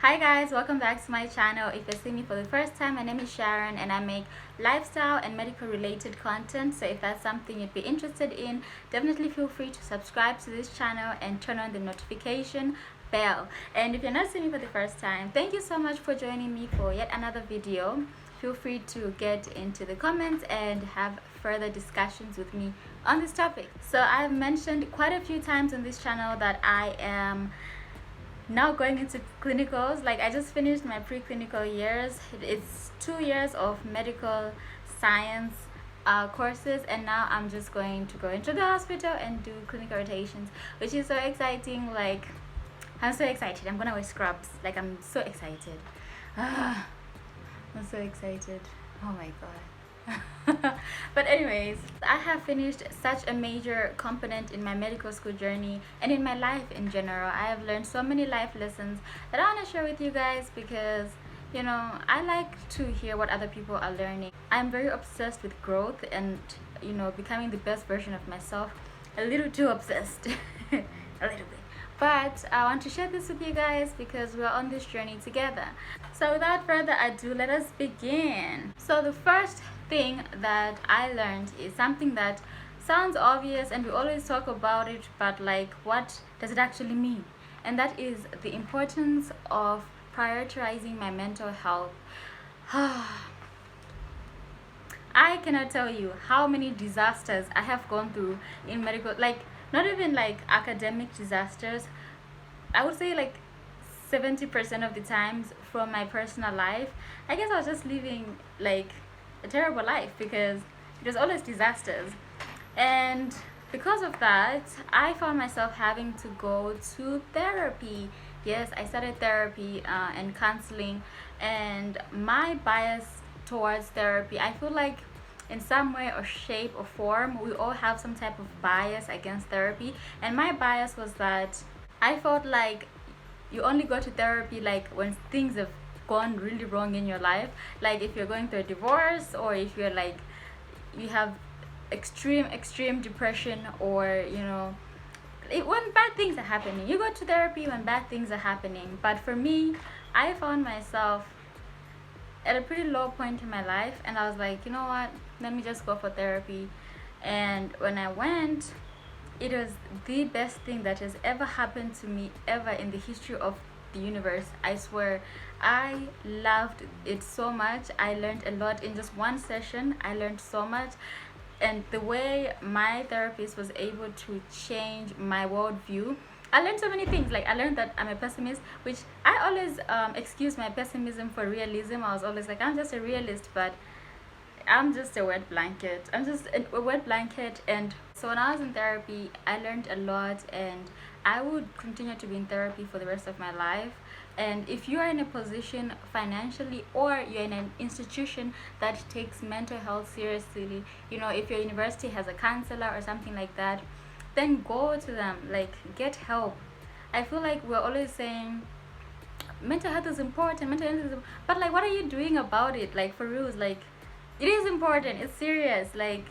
Hi guys, welcome back to my channel. If you're seeing me for the first time, my name is Sharon and I make lifestyle and medical related content. So if that's something you'd be interested in, definitely feel free to subscribe to this channel and turn on the notification bell. And if you're not seeing me for the first time, thank you so much for joining me for yet another video. Feel free to get into the comments and have further discussions with me on this topic. So I've mentioned quite a few times on this channel that I am now going into clinicals. Like, I just finished my preclinical years. It's 2 years of medical science courses, and now I'm just going to go into the hospital and do clinical rotations, which is so exciting. Like, I'm so excited. I'm gonna wear scrubs. Like, I'm so excited. I'm so excited. Oh my god. But anyways, I have finished such a major component in my medical school journey and in my life in general. I have learned so many life lessons that I want to share with you guys because, you know, I like to hear what other people are learning. I'm very obsessed with growth and, you know, becoming the best version of myself. A little too obsessed. A little bit. But I want to share this with you guys because we're on this journey together. So without further ado, let us begin. So the first thing that I learned is something that sounds obvious and we always talk about it, but like, what does it actually mean? And that is the importance of prioritizing my mental health. I cannot tell you how many disasters I have gone through in medical, like, not even like academic disasters. I would say like 70% of the times from my personal life. I guess I was just living like a terrible life because it was always disasters. And because of that, I found myself having to go to therapy. Yes, I started therapy and counseling, and my bias towards therapy, I feel like in some way or shape or form we all have some type of bias against therapy, and my bias was that I felt like you only go to therapy like when things have gone really wrong in your life, like if you're going through a divorce, or if you're like you have extreme depression, or you know, when bad things are happening, you go to therapy when bad things are happening. But for me, I found myself at a pretty low point in my life, and I was like, you know what, let me just go for therapy. And when I went, it was the best thing that has ever happened to me ever in the history of the universe. I swear, I loved it so much. I learned a lot in just one session. I learned so much, and the way my therapist was able to change my worldview, I learned so many things. Like, I learned that I'm a pessimist, which I always excuse my pessimism for realism. I was always like, I'm just a realist, but I'm just a wet blanket. I'm just a wet blanket. And so when I was in therapy, I learned a lot, and I would continue to be in therapy for the rest of my life. And if you are in a position financially, or you're in an institution that takes mental health seriously, you know, if your university has a counselor or something like that, then go to them, like, get help. I feel like we're always saying mental health is important, but like, what are you doing about it? Like, for real, like, it is important, it's serious. Like,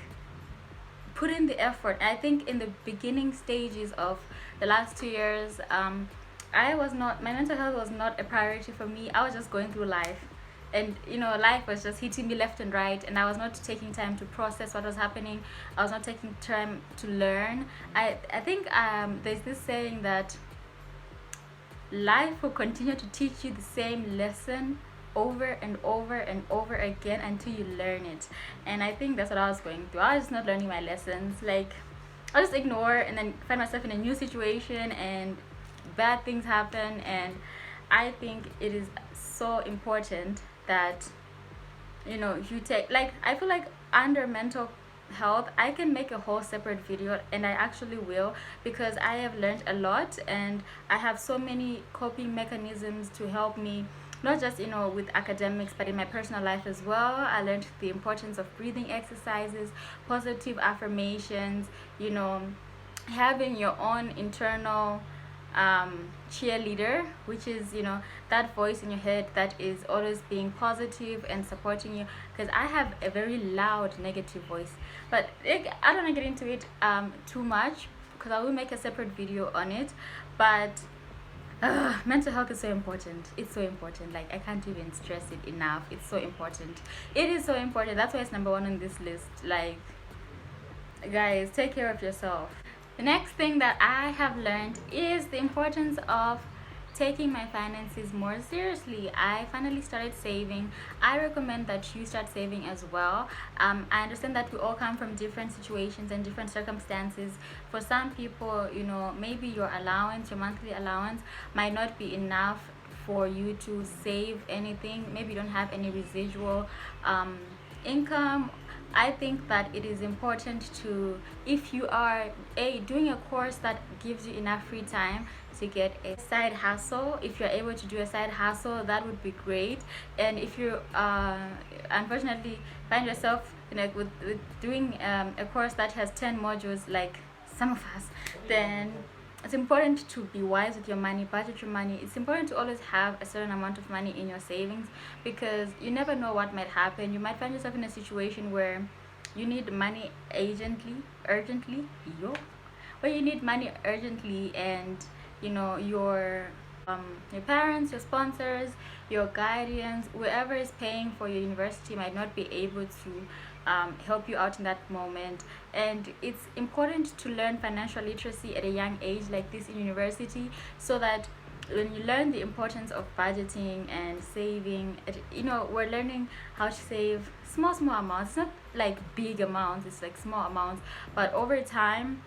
put in the effort. I think in the beginning stages of the last 2 years, my mental health was not a priority for me. I was just going through life, and you know, life was just hitting me left and right, and I was not taking time to process what was happening. I was not taking time to learn. I think there's this saying that life will continue to teach you the same lesson over and over and over again until you learn it. And I think that's what I was going through. I was just not learning my lessons. Like, I just ignore and then find myself in a new situation and bad things happen. And I think it is so important that, you know, you take, like, I feel like under mental health I can make a whole separate video, and I actually will, because I have learned a lot, and I have so many coping mechanisms to help me, not just, you know, with academics, but in my personal life as well. I learned the importance of breathing exercises, positive affirmations, you know, having your own internal cheerleader, which is, you know, that voice in your head that is always being positive and supporting you. Because I have a very loud negative voice, but I don't want to get into it too much, because I will make a separate video on it. But Mental health is so important. It's so important. Like, I can't even stress it enough. It's so important. It is so important. That's why it's number one on this list. Like, guys, take care of yourself. The next thing that I have learned is the importance of taking my finances more seriously. I finally started saving. I recommend that you start saving as well. I understand that we all come from different situations and different circumstances. For some people, you know, maybe your allowance, your monthly allowance might not be enough for you to save anything. Maybe you don't have any residual income. I think that it is important to, if you are doing a course that gives you enough free time to get a side hustle, if you're able to do a side hustle, that would be great. And if you unfortunately find yourself, you know, with doing a course that has 10 modules like some of us, then it's important to be wise with your money, budget your money. It's important to always have a certain amount of money in your savings, because you never know what might happen. You might find yourself in a situation where you need money urgently, where you need money urgently, and you know, your parents, your sponsors, your guardians, whoever is paying for your university might not be able to help you out in that moment. And it's important to learn financial literacy at a young age like this in university, so that when you learn the importance of budgeting and saving, you know, we're learning how to save small amounts. It's not like big amounts, it's like small amounts, but over time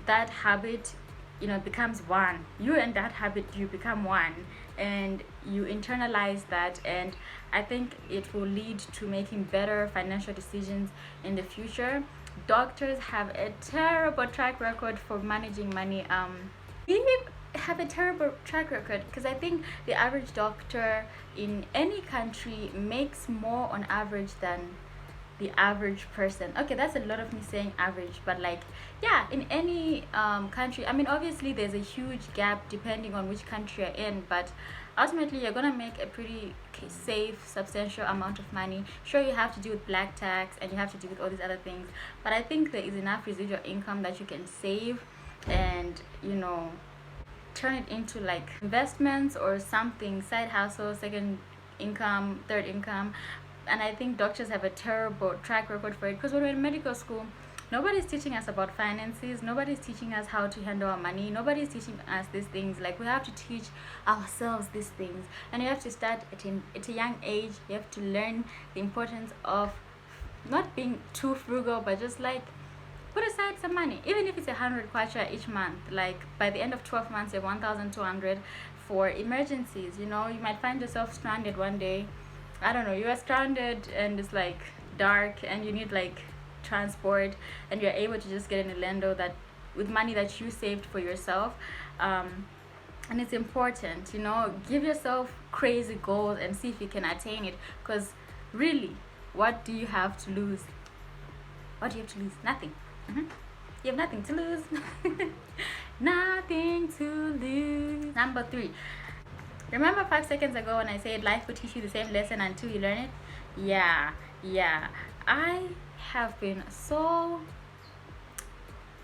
that habit, you know, becomes one. You and that habit, you become one, and you internalize that, and I think it will lead to making better financial decisions in the future. Doctors have a terrible track record for managing money. We have a terrible track record, because I think the average doctor in any country makes more on average than the average person. Okay, that's a lot of me saying average, but like, yeah, in any country, I mean, obviously there's a huge gap depending on which country you're in, but ultimately you're gonna make a pretty safe, substantial amount of money. Sure, you have to deal with black tax and you have to deal with all these other things, but I think there is enough residual income that you can save and, you know, turn it into like investments or something, side hustle, second income, third income. And I think doctors have a terrible track record for it, because when we're in medical school, nobody's teaching us about finances, nobody's teaching us how to handle our money, nobody's teaching us these things. Like, we have to teach ourselves these things, and you have to start at a young age. You have to learn the importance of not being too frugal, but just like put aside some money, even if it's 100 kwacha each month. Like, by the end of 12 months, you have 1,200 for emergencies. You know, you might find yourself stranded one day. I don't know, you are stranded and it's like dark and you need like transport, and you're able to just get in a Lendo that with money that you saved for yourself. And it's important, you know, give yourself crazy goals and see if you can attain it, because really, what do you have to lose? What do you have to lose? Nothing. You have nothing to lose. Nothing to lose. Number 3, remember 5 seconds ago when I said life will teach you the same lesson until you learn it? Yeah. I have been so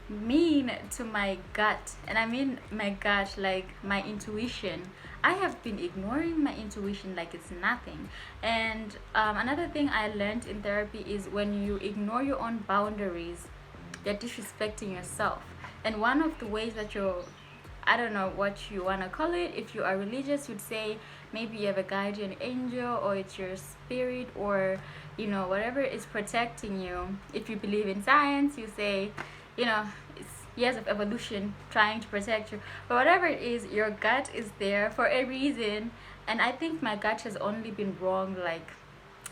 mean to my gut, and I mean my gut, like my intuition. I have been ignoring my intuition like it's nothing. And another thing I learned in therapy is when you ignore your own boundaries, you're disrespecting yourself. And one of the ways that you're, I don't know what you want to call it, if you are religious, you'd say maybe you have a guardian angel, or it's your spirit, or you know, whatever is protecting you. If you believe in science, you say, you know, it's years of evolution trying to protect you. But whatever it is, your gut is there for a reason. And I think my gut has only been wrong like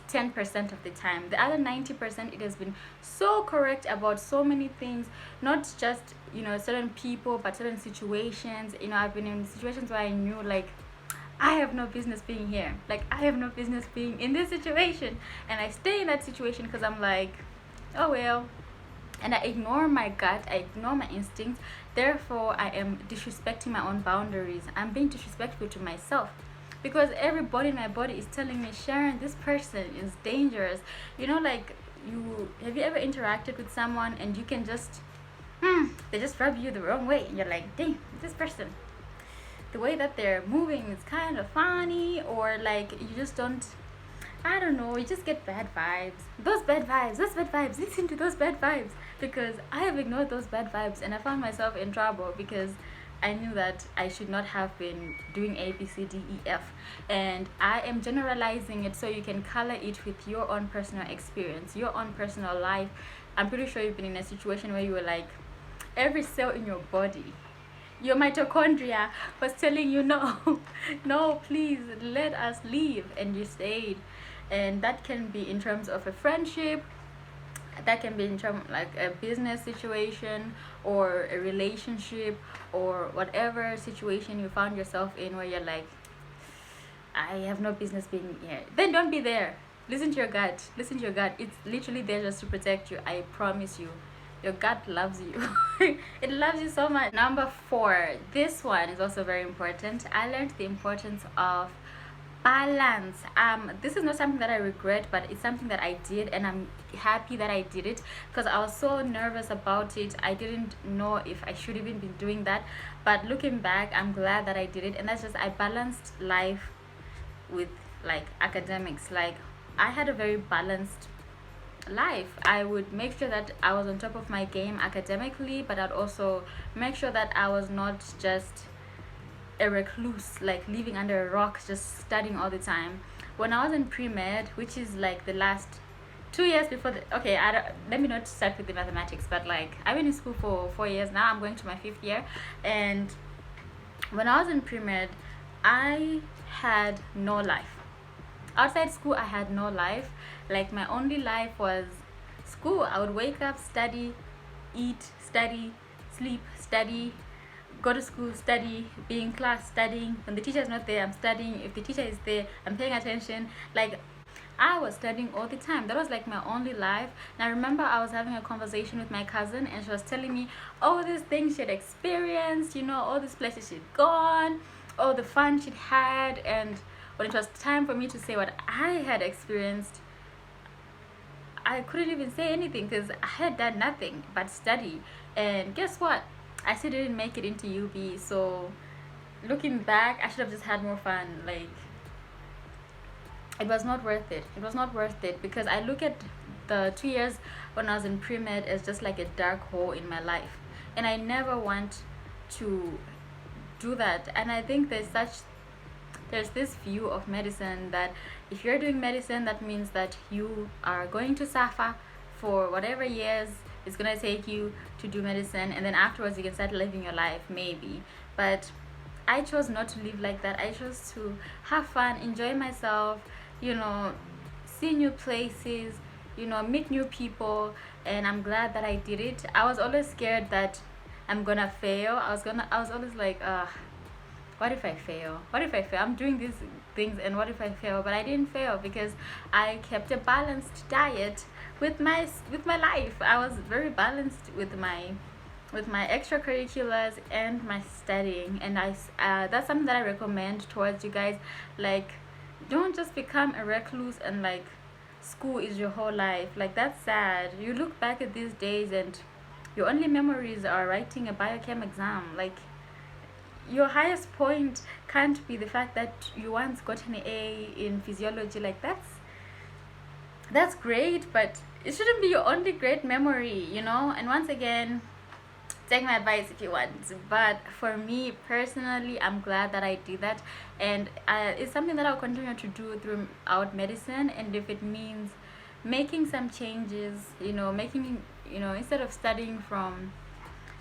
10% of the time. The other 90%, it has been so correct about so many things, not just, you know, certain people, but certain situations. You know, I've been in situations where I knew like, I have no business being here. Like, I have no business being in this situation. And I stay in that situation because I'm like, oh well. And I ignore my gut, I ignore my instincts. Therefore, I am disrespecting my own boundaries. I'm being disrespectful to myself. Because everybody in my body is telling me, Sharon, this person is dangerous. You know, like, have you ever interacted with someone and you can just, they just rub you the wrong way. And you're like, dang, this person. the way that they're moving is kind of funny, or like you just don't, I don't know, you just get bad vibes. Those bad vibes, listen to those bad vibes. Because I have ignored those bad vibes and I found myself in trouble because I knew that I should not have been doing A, B, C, D, E, F. And I am generalizing it so you can color it with your own personal experience, your own personal life. I'm pretty sure you've been in a situation where you were like, every cell in your body, your mitochondria was telling you no, no, please let us leave, and you stayed. And that can be in terms of a friendship, that can be in terms like a business situation or a relationship or whatever situation you found yourself in where you're like, I have no business being here. Then don't be there. Listen to your gut. Listen to your gut. It's literally there just to protect you. I promise you. Your gut loves you. It loves you so much. Number 4. This one is also very important. I learned the importance of balance. This is not something that I regret, but it's something that I did, and I'm happy that I did it because I was so nervous about it. I didn't know if I should even be doing that, but looking back, I'm glad that I did it. And that's just, I balanced life with like academics. Like, I had a very balanced life. I would make sure that I was on top of my game academically, but I'd also make sure that I was not just a recluse, like living under a rock, just studying all the time. When I was in pre-med, which is like the last 2 years before okay, let me not start with the mathematics, but like I've been in school for 4 years now. I'm going to my 5th year. And when I was in pre-med, I had no life. Outside school, I had no life. Like, my only life was school. I would wake up, study, eat, study, sleep, study, go to school, study, be in class, studying. When the teacher is not there, I'm studying. If the teacher is there, I'm paying attention. Like, I was studying all the time. That was like my only life. And I remember I was having a conversation with my cousin, and she was telling me all these things she'd experienced, you know, all these places she'd gone, all the fun she'd had. And when it was time for me to say what I had experienced, I couldn't even say anything because I had done nothing but study. And guess what? I still didn't make it into UB. So looking back, I should have just had more fun. Like, it was not worth it. It was not worth it because I look at the 2 years when I was in pre-med as just like a dark hole in my life. And I never want to do that. And I think there's this view of medicine that if you're doing medicine, that means that you are going to suffer for whatever years it's gonna take you to do medicine, and then afterwards you can start living your life, maybe. But I chose not to live like that. I chose to have fun, enjoy myself, you know, see new places, you know, meet new people. And I'm glad that I did it. I was always scared that I'm gonna fail. I was always like, what if I fail? What if I fail? I'm doing these things, and what if I fail? But I didn't fail because I kept a balanced diet with my life. I was very balanced with my extracurriculars and my studying. And that's something that I recommend towards you guys. Like, don't just become a recluse and like school is your whole life. Like, that's sad. You look back at these days and your only memories are writing a biochem exam. Like, your highest point can't be the fact that you once got an A in physiology. Like, that's great, but it shouldn't be your only great memory, you know. And once again, take my advice if you want. But for me personally, I'm glad that I did that. And it's something that I'll continue to do throughout medicine. And if it means making some changes, you know, instead of studying from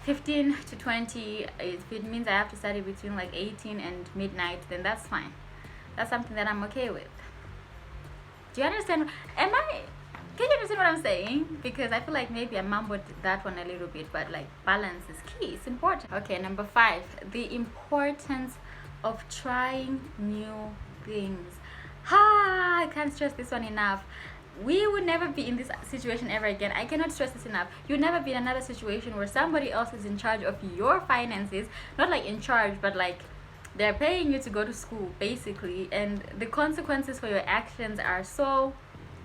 15 to 20, if it means I have to study between like 18 and midnight, then that's fine. That's something that I'm okay with. Do you understand? Can you understand what I'm saying? Because I feel like maybe I mumbled that one a little bit, but like, balance is key. It's important. Okay, number 5, the importance of trying new things. I can't stress this one enough. We would never be in this situation ever again. I cannot stress this enough. You'll never be in another situation where somebody else is in charge of your finances. Not like in charge, but like they're paying you to go to school, basically. And the consequences for your actions are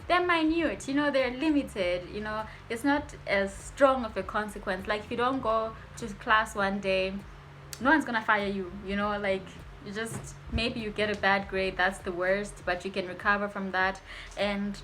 they're minute, you know, they're limited, you know. It's not as strong of a consequence. Like, if you don't go to class one day, no one's gonna fire you, you know, like you just, maybe you get a bad grade, that's the worst, but you can recover from that. And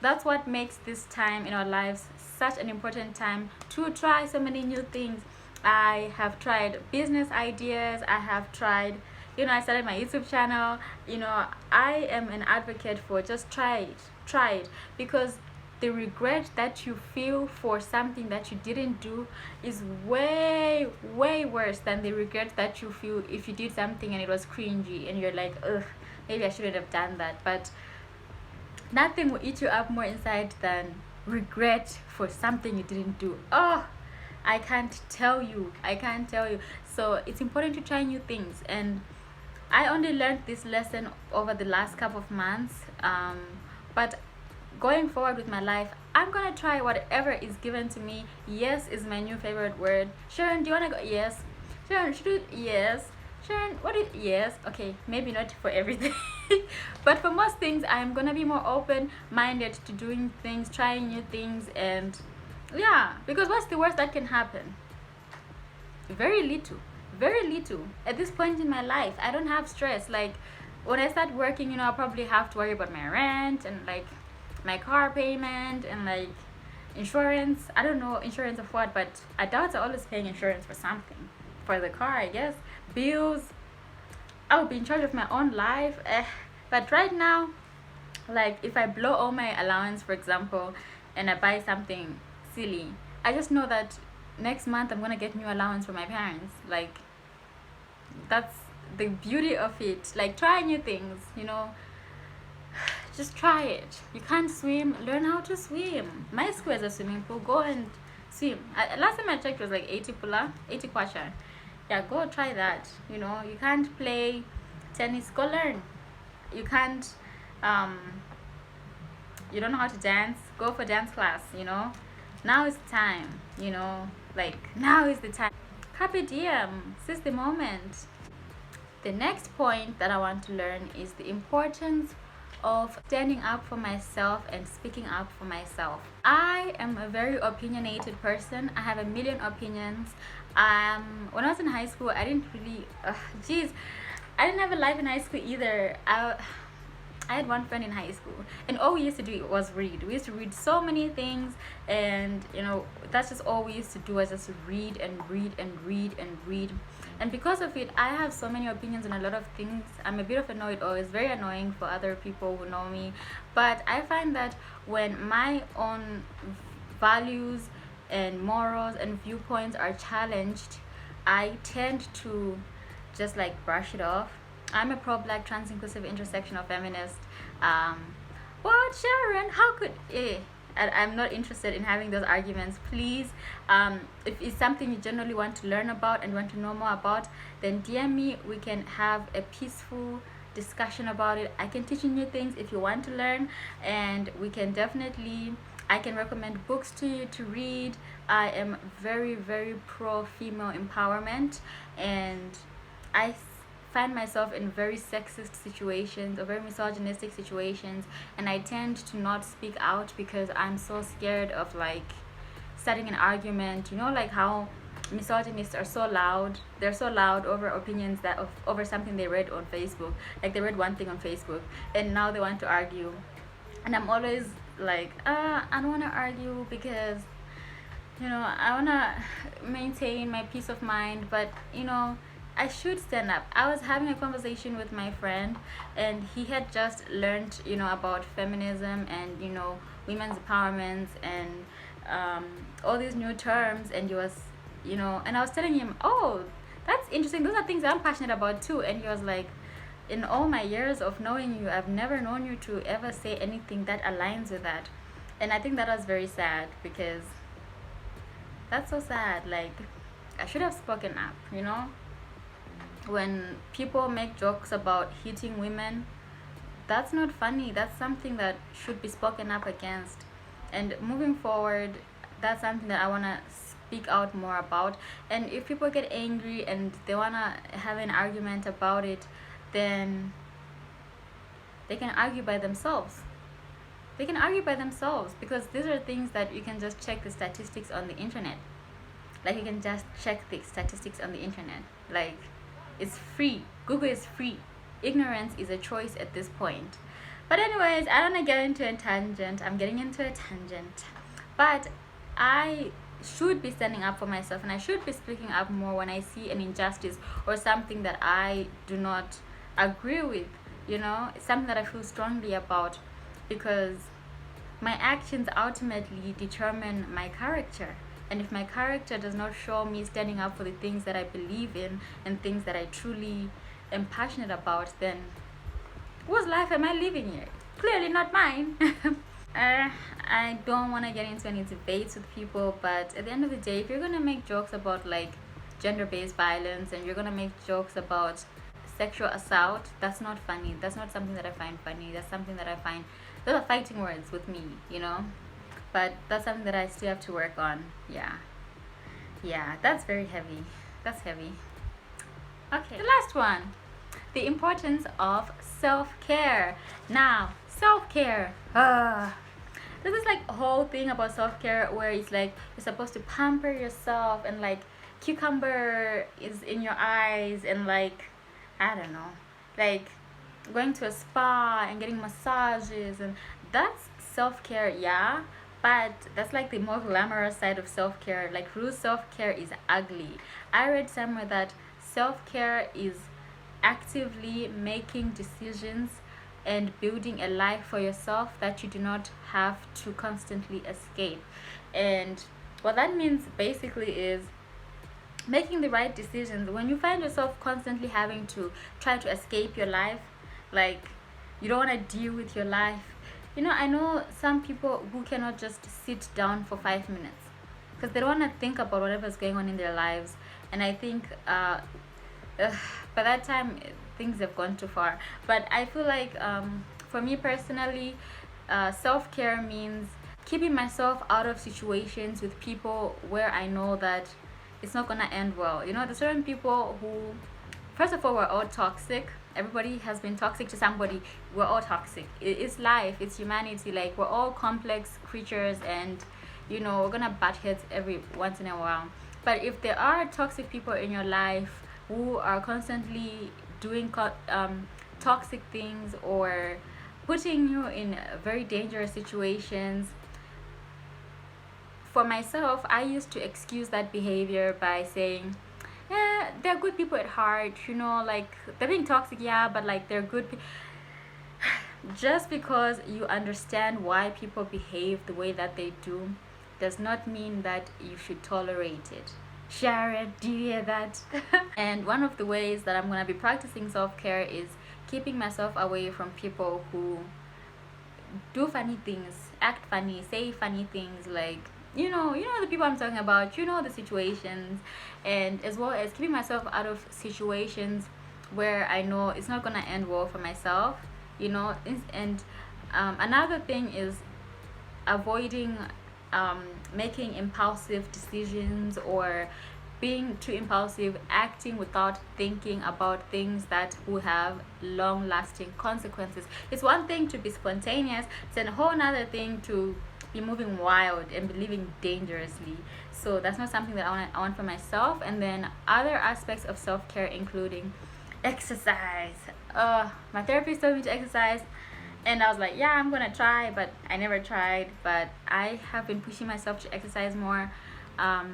that's what makes this time in our lives such an important time to try so many new things. I have tried business ideas, I have tried, you know, I started my YouTube channel. You know, I am an advocate for just try it, because the regret that you feel for something that you didn't do is way worse than the regret that you feel if you did something and it was cringy and you're like, ugh, maybe I shouldn't have done that. But nothing will eat you up more inside than regret for something you didn't do. Oh, I can't tell you, so it's important to try new things. And I only learned this lesson over the last couple of months, but going forward with my life, I'm gonna try whatever is given to me. Yes is my new favorite word. Sharon, do you wanna go? Yes. Sharon, should we? Yes. Sharon, what is? Yes. Okay, maybe not for everything, but for most things, I'm gonna be more open-minded to doing things, trying new things, and yeah, because what's the worst that can happen? Very little, very little. At this point in my life, I don't have stress. Like when I start working, you know, I'll probably have to worry about my rent and like my car payment and like insurance. I don't know insurance of what, but adults are always paying insurance for something, for the car, I guess. Bills. I'll be in charge of my own life. But right now, like if I blow all my allowance, for example, and I buy something silly, I just know that next month I'm gonna get new allowance from my parents. Like that's the beauty of it. Like try new things, you know, just try it. You can't swim, learn how to swim. My school has a swimming pool, go and swim. Last time I checked was like 80 pula, 80 kwacha. Yeah, go try that. You know, you can't play tennis, go learn. You can't you don't know how to dance, go for dance class, you know. Now is the time, you know, like now is the time. Carpe diem, seize the moment. The next point that I want to learn is the importance of standing up for myself and speaking up for myself. I am a very opinionated person. I have a million opinions. When I was in high school, I didn't really, I didn't have a life in high school either. I had one friend in high school, and all we used to do was read. We used to read so many things, and you know, that's just all we used to do, was just read and read and read and read. And because of it, I have so many opinions on a lot of things. I'm a bit of a know-it-all. It's very annoying for other people who know me, but I find that when my own values and morals and viewpoints are challenged, I tend to just like brush it off. I'm a pro-black, trans-inclusive, intersectional feminist. What, Sharon? How could I'm not interested in having those arguments. Please, if it's something you generally want to learn about and want to know more about, then DM me. We can have a peaceful discussion about it. I can teach you new things if you want to learn, and we can definitely, I can recommend books to you to read. I am very pro female empowerment, and I find myself in very sexist situations or very misogynistic situations, and I tend to not speak out because I'm so scared of like starting an argument. You know, like how misogynists are so loud. They're so loud over opinions that over something they read on Facebook. Like they read one thing on Facebook and now they want to argue, and I'm always like, I don't want to argue because, you know, I want to maintain my peace of mind, but you know, I should stand up. I was having a conversation with my friend, and he had just learned, you know, about feminism and, you know, women's empowerment and all these new terms, and he was, you know, and I was telling him, oh, that's interesting. Those are things I'm passionate about too. And he was like, in all my years of knowing you, I've never known you to ever say anything that aligns with that. And I think that was very sad, because that's so sad. Like, I should have spoken up, you know? When people make jokes about hitting women, that's not funny. That's something that should be spoken up against. And moving forward, that's something that I want to speak out more about. And if people get angry and they want to have an argument about it, then they can argue by themselves. They can argue by themselves, because these are things that you can just check the statistics on the internet. Like, you can just check the statistics on the internet. Like, it's free. Google is free. Ignorance is a choice at this point. But anyways, I don't want to get into a tangent. I'm getting into a tangent. But I should be standing up for myself, and I should be speaking up more when I see an injustice or something that I do not agree with. It's something that I feel strongly about, because my actions ultimately determine my character. And if my character does not show me standing up for the things that I believe in and things that I truly am passionate about, then whose life am I living here? Clearly not mine. I don't want to get into any debates with people, but at the end of the day, if you're going to make jokes about like gender-based violence, and you're going to make jokes about sexual assault, that's not funny. That's not something that I find funny. That's something that I find, those are fighting words with me, but that's something that I still have to work on. Yeah, that's very heavy. That's heavy. Okay, the last one, the importance of self-care. Now, self-care, this is like a whole thing about self-care where it's like you're supposed to pamper yourself, and like cucumber is in your eyes, and like, I don't know, like going to a spa and getting massages, and that's self-care, yeah. But that's like the more glamorous side of self-care. Like, real self-care is ugly. I read somewhere that self-care is actively making decisions and building a life for yourself that you do not have to constantly escape. And what that means basically is making the right decisions. When you find yourself constantly having to try to escape your life, like you don't want to deal with your life. I know some people who cannot just sit down for 5 minutes because they don't want to think about whatever's going on in their lives. And I think by that time things have gone too far. But I feel like for me personally, self-care means keeping myself out of situations with people where I know that it's not gonna end well. There's certain people who, first of all, we're all toxic. Everybody has been toxic to somebody. We're all toxic. It's life, it's humanity. Like, we're all complex creatures, and we're gonna butt heads every once in a while. But if there are toxic people in your life who are constantly doing toxic things or putting you in very dangerous situations, for myself, I used to excuse that behavior by saying, they're good people at heart, like they're being toxic, yeah, but like they're good just because you understand why people behave the way that they do does not mean that you should tolerate it. Sharon, do you hear that? And one of the ways that I'm gonna be practicing self-care is keeping myself away from people who do funny things, act funny, say funny things, like the people I'm talking about, the situations. And as well as keeping myself out of situations where I know it's not gonna end well for myself, and another thing is avoiding making impulsive decisions or being too impulsive, acting without thinking about things that will have long-lasting consequences. It's one thing to be spontaneous, it's a whole other thing to be moving wild and be living dangerously. So that's not something that I want for myself. And then other aspects of self-care, including exercise. My therapist told me to exercise, and I was like, yeah, I'm gonna try, but I never tried. But I have been pushing myself to exercise more. I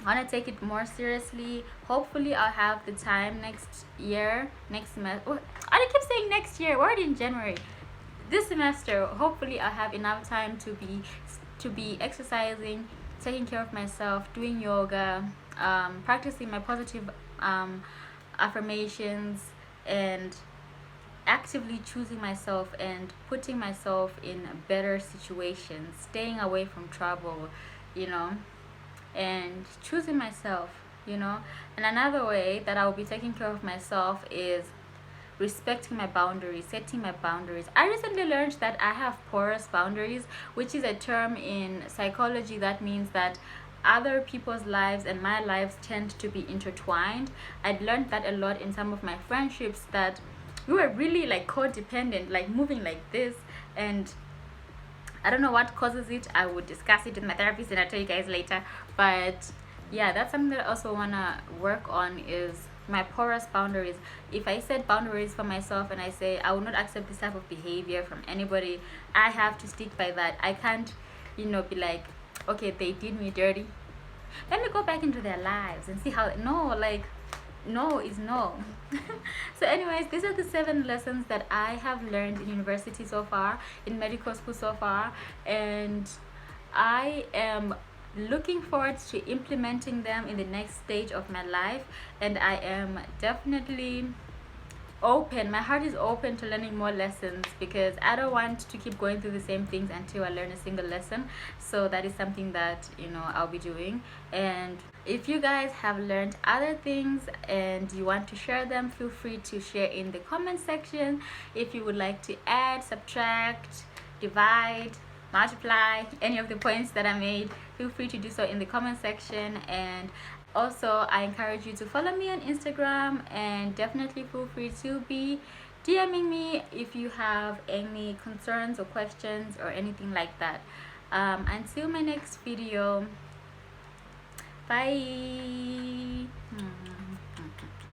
want to take it more seriously. Hopefully I'll have the time next semester. I keep saying next year, we're already in January. This semester, hopefully I'll have enough time to be exercising, taking care of myself, doing yoga, practicing my positive affirmations, and actively choosing myself and putting myself in better situations, staying away from trouble, and choosing myself, And another way that I will be taking care of myself is respecting my boundaries, setting my boundaries. I recently learned that I have porous boundaries, which is a term in psychology that means that other people's lives and my lives tend to be intertwined. I'd learned that a lot in some of my friendships, that we were really like codependent, like moving like this, and I don't know what causes it. I would discuss it with my therapist and I'll tell you guys later. But Yeah, that's something that I also wanna work on is my porous boundaries. If I set boundaries for myself and I say I will not accept this type of behavior from anybody, I have to stick by that. I can't, be like, okay, they did me dirty. Let me go back into their lives and see how. No, like, no is no. So, anyways, these are the 7 lessons that I have learned in university so far, in medical school so far, and I am looking forward to implementing them in the next stage of my life, and I am definitely open. My heart is open to learning more lessons because I don't want to keep going through the same things until I learn a single lesson. So that is something that I'll be doing. And if you guys have learned other things and you want to share them, feel free to share in the comment section. If you would like to add, subtract, divide, multiply any of the points that I made, feel free to do so in the comment section. And also, I encourage you to follow me on Instagram, and definitely feel free to be DMing me if you have any concerns or questions or anything like that. Until my next video, bye.